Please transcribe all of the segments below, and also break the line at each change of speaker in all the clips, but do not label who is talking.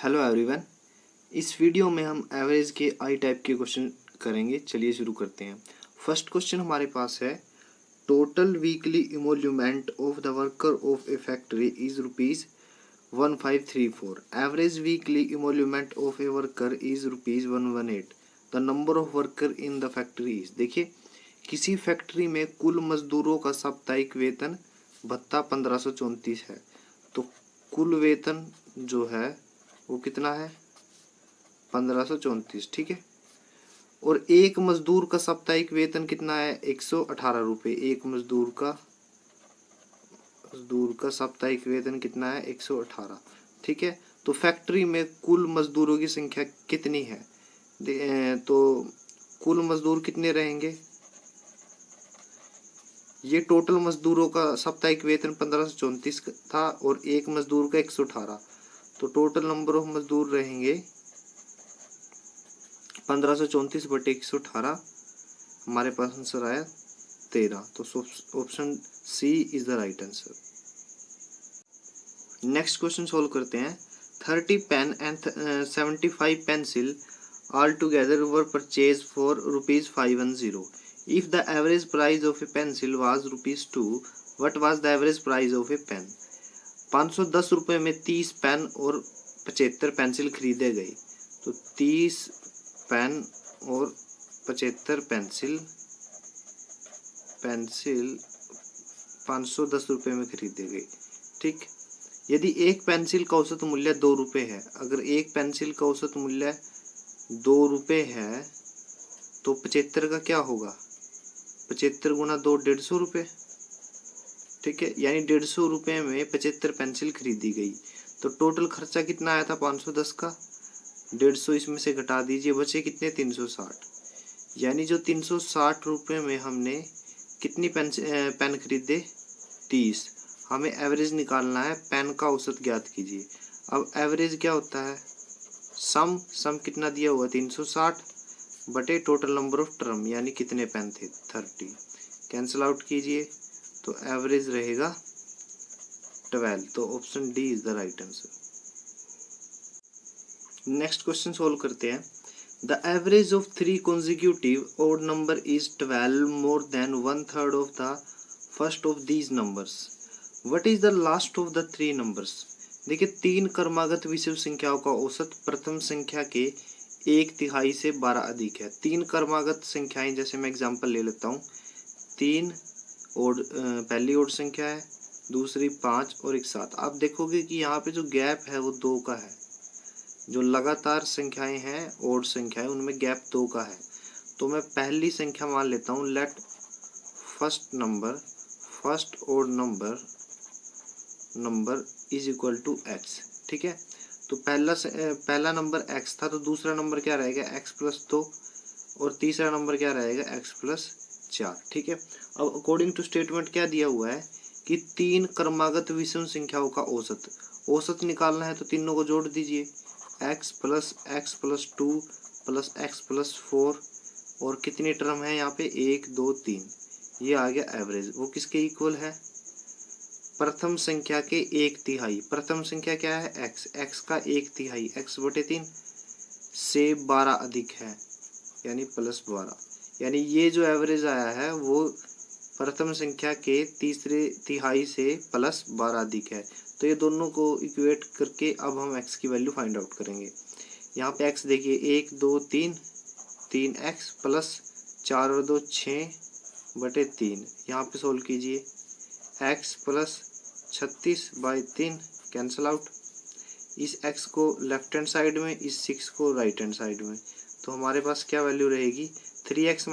Hello everyone. इस video में हम एवरेज के आई टाइप के क्वेश्चन करेंगे। चलिए शुरू करते हैं। फर्स्ट क्वेश्चन हमारे पास है, total weekly emolument of the worker of a factory is ₹1534। Average weekly emolument of a worker is ₹118। The number of worker in the factory is. देखिए, किसी फैक्ट्री में कुल मजदूरों का साप्ताहिक वेतन भत्ता 1534 है। तो कुल वेतन जो है वो कितना है? 1534। ठीक है। और एक मजदूर का साप्ताहिक वेतन कितना है? 118 रुपये। एक मजदूर का साप्ताहिक वेतन कितना है? 118। ठीक है। तो फैक्ट्री में कुल मजदूरों की संख्या कितनी है? तो कुल मजदूर कितने रहेंगे? ये टोटल मजदूरों का साप्ताहिक वेतन 1534 था और एक मजदूर का 118। तो टोटल नंबर ऑफ मजदूर रहेंगे 1534 बटे 118। हमारे पास आंसर आया 13। तो option C is the right answer. Next question solve करते हैं। 30 pen and 75 pencil all together were purchased for ₹510. If the average price of a pencil was ₹2, what was the average price of a pen? 510 रुपये में 30 pen और 75 pencil खरीदे गए। तो 30 pen और 75 pencil 510 रुपये में खरीदे गए। ठीक। यदि एक पेंसिल का औसत मूल्य 2 रुपये है, अगर एक पेंसिल का औसत मूल्य 2 रुपये है तो 75 का क्या होगा? 75 गुना 2 150 रुपये। ठीक है, यानी 150 रुपये में 75 पेंसिल खरीदी गई। तो टोटल खर्चा कितना आया था? 510 का 150 इसमें से घटा दीजिए, बचे कितने? 360। यानी जो 360 रुपये में हमने कितनी पेन खरीदे? 30। हमें एवरेज निकालना है, पेन का औसत ज्ञात कीजिए। अब एवरेज क्या होता है? सम कितना दिया हुआ? 360 बटे टोटल नंबर ऑफ टर्म, यानी कितने पेन थे? 30। कैंसिल आउट कीजिए तो एवरेज रहेगा 12। तो option D is the right answer. Next question solve करते हैं। The average of 3 consecutive odd number is 12 more than 1/3 of the first of these numbers. What is the last of the 3 numbers? देखिए, 3 क्रमागत विषम संख्याओं का औसत प्रथम संख्या के 1/3 से 12 अधिक है। 3 क्रमागत संख्याएं, जैसे मैं एग्जांपल ले लेता हूँ। 3 ओड पहली ओड संख्या है, दूसरी 5 और एक 7। आप देखोगे कि यहाँ पे जो गैप है वो 2 का है। जो लगातार संख्याएं हैं, ओड संख्याएं, उनमें गैप 2 का है। तो मैं पहली संख्या मान लेता हूँ, let first odd number is equal to x। ठीक है। तो पहला नंबर x था, तो दूसरा नंबर क्या रहेगा? x + 2 और तीसरा नंबर क्या रहेगा? x + 4। ठीक है। अब अकॉर्डिंग टू स्टेटमेंट क्या दिया हुआ है कि 3 क्रमागत विषम संख्याओं का औसत निकालना है। तो तीनों को जोड़ दीजिए, x + 2 + x + 4 और कितनी टर्म है यहाँ पे? 1 2 3। ये आ गया एवरेज। वो किसके इक्वल है? प्रथम संख्या के 1/3। प्रथम संख्या क्या है? x का 1/3 x बटे 3 से 12 अधिक है, यानी +12। यानी ये जो एवरेज आया है वो प्रथम संख्या के तीसरे तिहाई से +12 अधिक है। तो ये दोनों को इक्वेट करके अब हम x की वैल्यू फाइंड आउट करेंगे। यहाँ पे x देखिए, 1 2 3 3x + 4 और 2 6 बटे 3। यहाँ पे सोल्व कीजिए, x + 36/3 कैंसिल आउट। इस x को लेफ्ट हैंड साइड में, इस 6 को राइट हैंड साइड में। तो हमारे पास क्या वैल्यू रहेगी? 3x -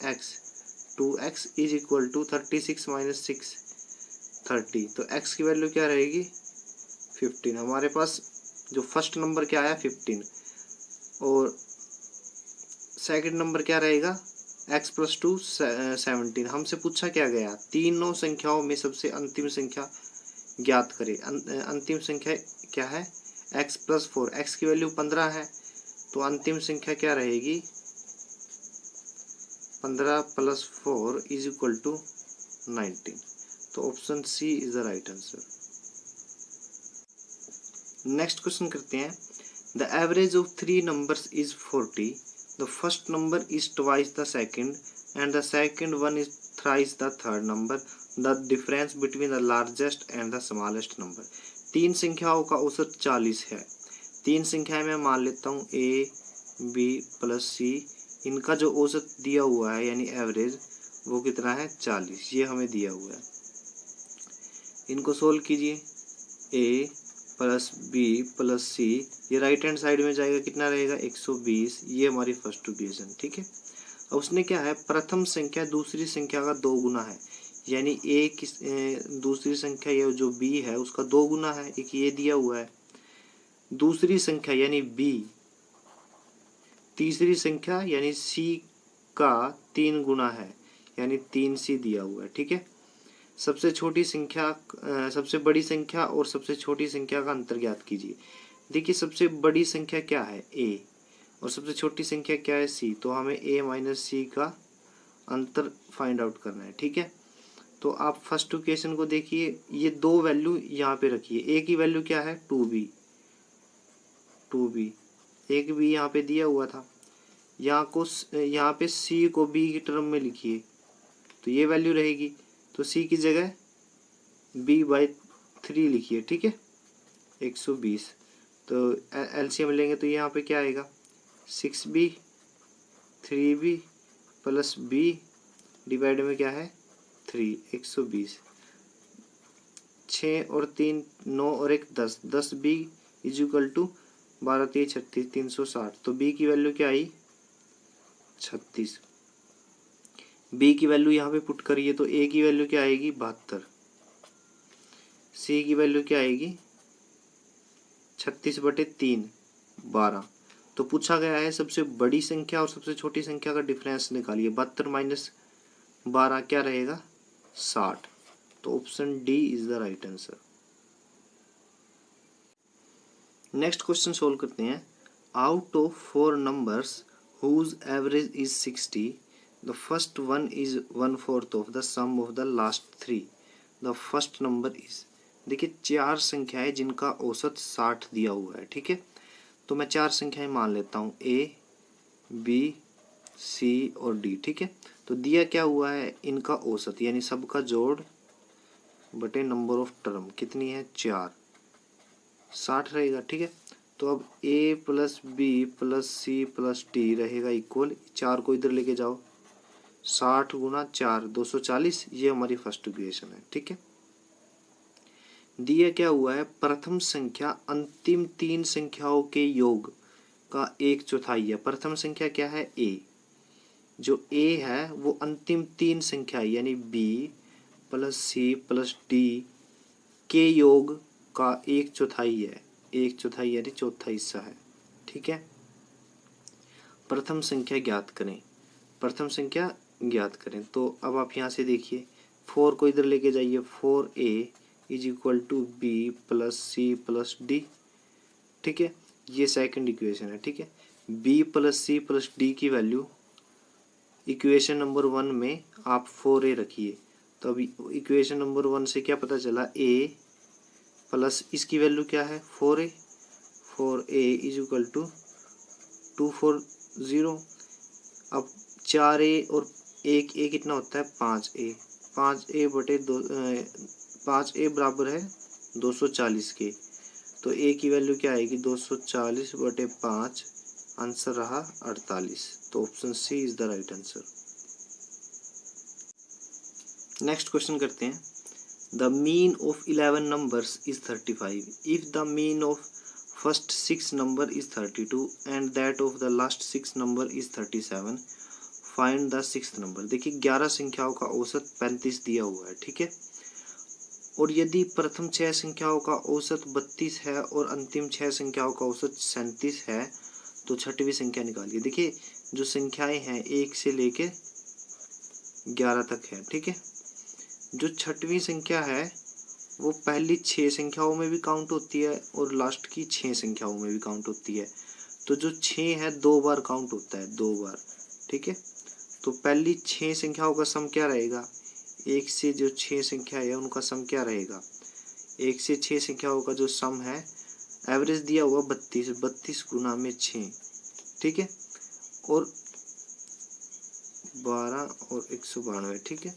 x 2x is equal to 36 - 6 30। तो x की वैल्यू क्या रहेगी? 15। हमारे पास जो फर्स्ट नंबर क्या आया? 15। और सेकंड नंबर क्या रहेगा? x + 2 17। हमसे पूछा क्या गया? तीनों संख्याओं में सबसे अंतिम संख्या ज्ञात करें। अंतिम संख्या क्या है? x + 4। x की वैल्यू 15 है, तो अंतिम संख्या क्या रहेगी? 15 + 4 इज इक्वल टू 19। तो option C is the right answer. Next question करते हैं। The average of 3 numbers is 40। The first number is twice the second and the second one is thrice the third number. The difference between the largest and the smallest number. 3 संख्याओं का औसत 40 है। 3 संख्याएं मैं मान लेता हूँ ए बी प्लस सी। इनका जो औसत दिया हुआ है यानी एवरेज वो कितना है 40, ये हमें दिया हुआ है। इनको सोल्व कीजिए। ए प्लस बी प्लस सी, ये राइट हैंड साइड में जाएगा, कितना रहेगा 120। ये हमारी फर्स्ट इक्वेशन, ठीक है। अब उसने क्या है, प्रथम संख्या दूसरी संख्या का 2 गुना है, यानी ए की दूसरी संख्या ये जो बी है उसका 2 गुना है, एक ये दिया हुआ है। दूसरी संख्या यानी बी, तीसरी संख्या यानी सी का 3 गुना है, यानी 3c दिया हुआ है, ठीक है। सबसे छोटी संख्या, सबसे बड़ी संख्या और सबसे छोटी संख्या का अंतर ज्ञात कीजिए। देखिए सबसे बड़ी संख्या क्या है a और सबसे छोटी संख्या क्या है c, तो हमें a माइनस c का अंतर फाइंड आउट करना है, ठीक है। तो आप फर्स्ट इक्वेशन को देखिए, ये 2 वैल्यू यहाँ पे रखिए। a की वैल्यू क्या है 2b, एक b यहाँ पे दिया हुआ था। यहाँ पे c को b की टर्म में लिखिए तो ये वैल्यू रहेगी, तो c की जगह b/3 लिखिए, ठीक है 120। तो एलसीएम लेंगे तो यहाँ पे क्या आएगा 6b 3b plus b divide में क्या है 3, 120। 6 और 3 9 और 1 10, 10b इज इक्वल टू 12 3 36 360। तो b की वैल्यू क्या आई 36। b की वैल्यू यहाँ पे पुट करिए तो a की वैल्यू क्या आएगी 72, c की वैल्यू क्या आएगी 36/3 12। तो पूछा गया है सबसे बड़ी संख्या और सबसे छोटी संख्या का डिफरेंस निकालिए। 72 माइनस 12 क्या रहेगा 60। तो option D is the right answer. Next question solve करते हैं। Out of 4 numbers whose average is 60, the first one is 1/4 of the sum of the last 3। The first number is, देखिए 4 संख्याएं जिनका औसत 60 दिया हुआ है, ठीक है। तो मैं 4 संख्याएं मान लेता हूँ ए बी सी और डी, ठीक है। तो दिया क्या हुआ है, इनका औसत यानी सबका जोड़ बटे नंबर ऑफ टर्म कितनी है 4, 60 रहेगा, ठीक है। तो अब a plus B plus C plus D रहेगा इक्वल, 4 को इधर लेके जाओ, 60 गुना 4 240, ये हमारी फर्स्ट इक्वेशन है, ठीक है। दिया क्या हुआ है, प्रथम संख्या अंतिम 3 संख्याओं के योग का 1/4 है। प्रथम संख्या क्या है a, जो a है वो अंतिम 3 संख्या यानी b plus C plus D के योग का 1/4 है। 1/4 यानी चौथा हिस्सा है, ठीक है। प्रथम संख्या ज्ञात करें, प्रथम संख्या ज्ञात करें। तो अब आप यहाँ से देखिए 4 को इधर लेके जाइए, 4a is equal to B plus C plus D, ठीक है। ये सेकंड इक्वेशन है, ठीक है। b plus C plus D की वैल्यू इक्वेशन नंबर 1 में आप 4a रखिए। तो अभी इक्वेशन नंबर 1 से क्या पता चला, a प्लस इसकी वैल्यू क्या है 4a, 4a is equal to 240। अब 4a और 1a कितना होता है 5a, 5a बटे 2, 5a बराबर है 240 के। तो a की वैल्यू क्या आएगी 240/5, आंसर रहा 48। तो option C is the right answer. Next question करते हैं। The mean of 11 numbers is 35 if the mean of first 6 number is 32 and that of the last 6 number is 37, find the 6th number. देखिए 11 संख्याओं का औसत 35 दिया हुआ है, ठीक है। और यदि प्रथम 6 संख्याओं का औसत 32 है और अंतिम 6 संख्याओं का औसत 37 है, तो छठवीं संख्या निकालिए। देखिए जो संख्याएं हैं 1 से लेके 11 तक है, ठीक है। जो छठवीं संख्या है वो पहली 6 संख्याओं में भी काउंट होती है और लास्ट की 6 संख्याओं में भी काउंट होती है। तो जो 6 है 2 बार काउंट होता है, 2 बार, ठीक है। तो पहली 6 संख्याओं का सम क्या रहेगा, 1 से जो 6 संख्या है उनका सम क्या रहेगा, 1 से 6 संख्याओं का जो सम है एवरेज दिया हुआ 32, 32 गुना में 6, ठीक है, और 12 और 192, ठीक है।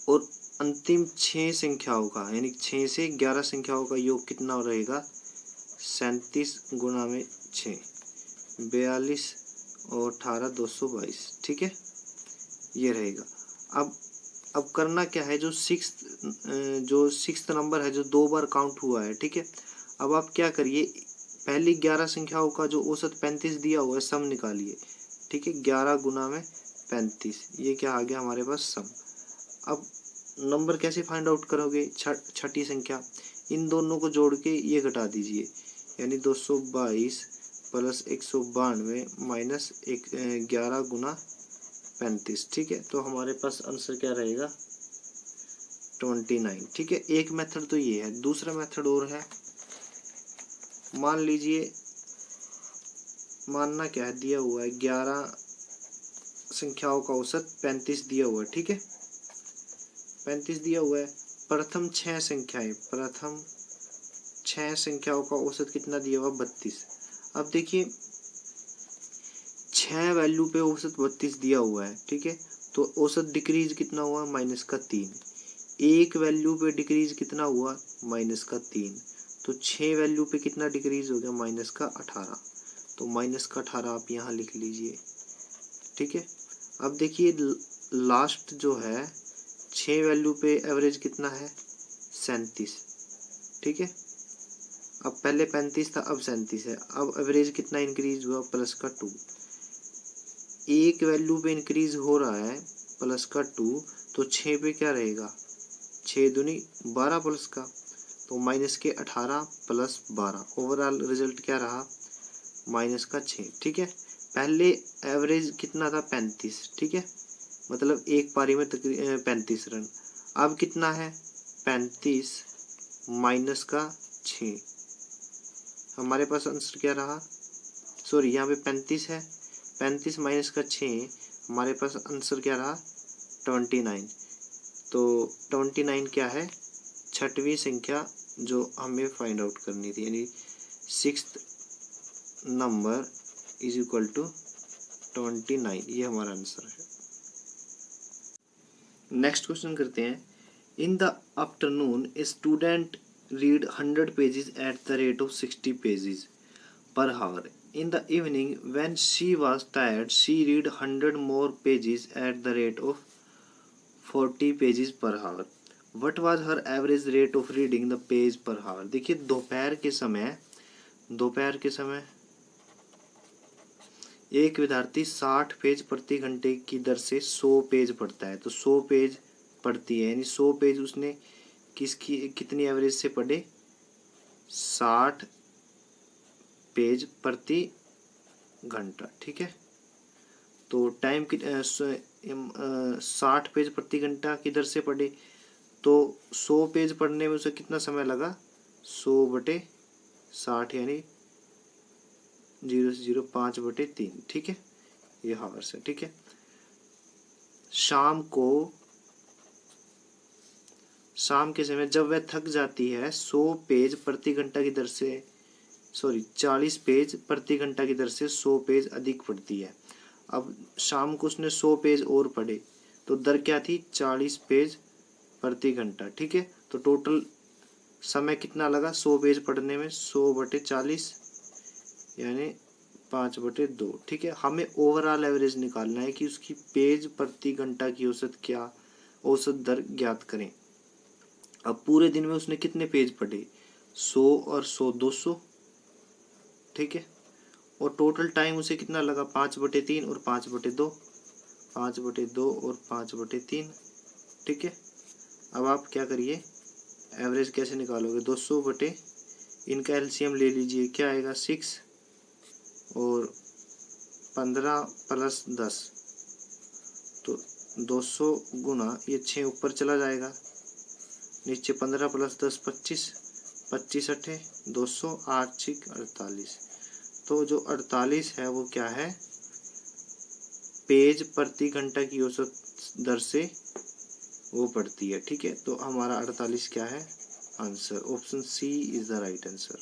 और अंतिम 6 संख्याओं का यानी 6 से 11 संख्याओं का योग कितना रहेगा? 37 गुना में 6, 42 और 18, 222, ठीक है, ये रहेगा। अब करना क्या है, जो सिक्स्थ नंबर है जो 2 बार काउंट हुआ है, ठीक है। अब आप क्या करिए, पहली 11 संख्याओं का जो औसत 35 दिया हुआ है सम निकालिए, ठीक है। 11 गुना में 35, ये क्या आ गया हमारे पास सम। अब नंबर कैसे फाइंड आउट करोगे? छठी संख्या, इन दोनों को जोड़ के ये घटा दीजिए, यानी 222 प्लस 192 माइनस 11 गुना 35, ठीक है। तो हमारे पास आंसर क्या रहेगा? 29, ठीक है। एक मेथड तो ये है। दूसरा मेथड और है, मान लीजिए, मानना क्या है, दिया हुआ है 11 संख्याओं का औसत 35 दिया हुआ है, ठीक है। 35 दिया हुआ है। प्रथम 6 संख्याओं का औसत कितना दिया हुआ? 32। अब देखिए 6 वैल्यू पे औसत 32 दिया हुआ है, ठीक है। तो औसत डिक्रीज कितना हुआ? -3। एक वैल्यू पे डिक्रीज कितना हुआ? -3। तो 6 वैल्यू पे कितना डिक्रीज हो गया? -18। तो -18 आप यहाँ लिख लीजिए, ठीक है। अब देखिए लास्ट जो है 6 वैल्यू पे एवरेज कितना है? 37, ठीक है। अब पहले 35 था, अब 37 है। अब एवरेज कितना इंक्रीज हुआ? +2। एक वैल्यू पे इंक्रीज हो रहा है +2, तो 6 पे क्या रहेगा? 6 दूनी 12 प्लस का, तो -18 + 12, ओवरऑल रिजल्ट क्या रहा? -6, ठीक है। पहले एवरेज कितना था? 35, ठीक है, मतलब एक पारी में 35 रन। अब कितना है? 35 - 6, हमारे पास आंसर क्या रहा? सॉरी, यहाँ पे 35 है, 35 - 6, हमारे पास आंसर क्या रहा? 29। तो 29 क्या है? छठवीं संख्या जो हमें फाइंड आउट करनी थी, यानी 6th नंबर = 29, ये हमारा आंसर है। नेक्स्ट क्वेश्चन करते हैं। In the afternoon a student read 100 pages at the rate of 60 pages per hour. In the evening, when she was tired, she read 100 more pages at the rate of 40 pages per hour. What was her average rate of reading the page per hour? देखिए दोपहर के समय एक विद्यार्थी 60 page प्रति घंटे की दर से 100 पेज पढ़ता है। तो 100 पेज पढ़ती है, यानी 100 पेज उसने कितनी एवरेज से पढ़े? 60 पेज प्रति घंटा, ठीक है। तो टाइम 60 पेज प्रति घंटा की दर से पढ़े, तो 100 पेज पढ़ने में उसे कितना समय लगा? 100/60, यानी 0 से 0 5/3, ठीक है, ये हावर्स है, ठीक है। शाम के समय जब वह थक जाती है 100 पेज प्रति घंटा की दर से 40 पेज प्रति घंटा की दर से 100 पेज अधिक पढ़ती है। अब शाम को उसने 100 पेज और पढ़े, तो दर क्या थी? 40 पेज प्रति घंटा, ठीक है। तो टोटल समय कितना लगा 100 पेज पढ़ने में? 100/40, यानी 5/2, ठीक है। हमें ओवरऑल एवरेज निकालना है कि उसकी पेज प्रति घंटा की औसत दर ज्ञात करें। अब पूरे दिन में उसने कितने पेज पढ़े? 100 और 100 200, ठीक है। और टोटल टाइम उसे कितना लगा? 5/3 और 5/2, 5/2 और 5/3, ठीक है। अब आप क्या करिए, एवरेज कैसे निकालोगे? 200 इनका एलसीएम ले लीजिए, क्या आएगा? 6 और 15 + 10, तो 200 गुना ये 6 ऊपर चला जाएगा, नीचे 15 + 10 25, 25 8 200, 8 6 48। तो जो 48 है वो क्या है? पेज प्रति घंटा की औसत दर से वो पढ़ती है, ठीक है। तो हमारा 48 क्या है? Answer. Option C is the right answer.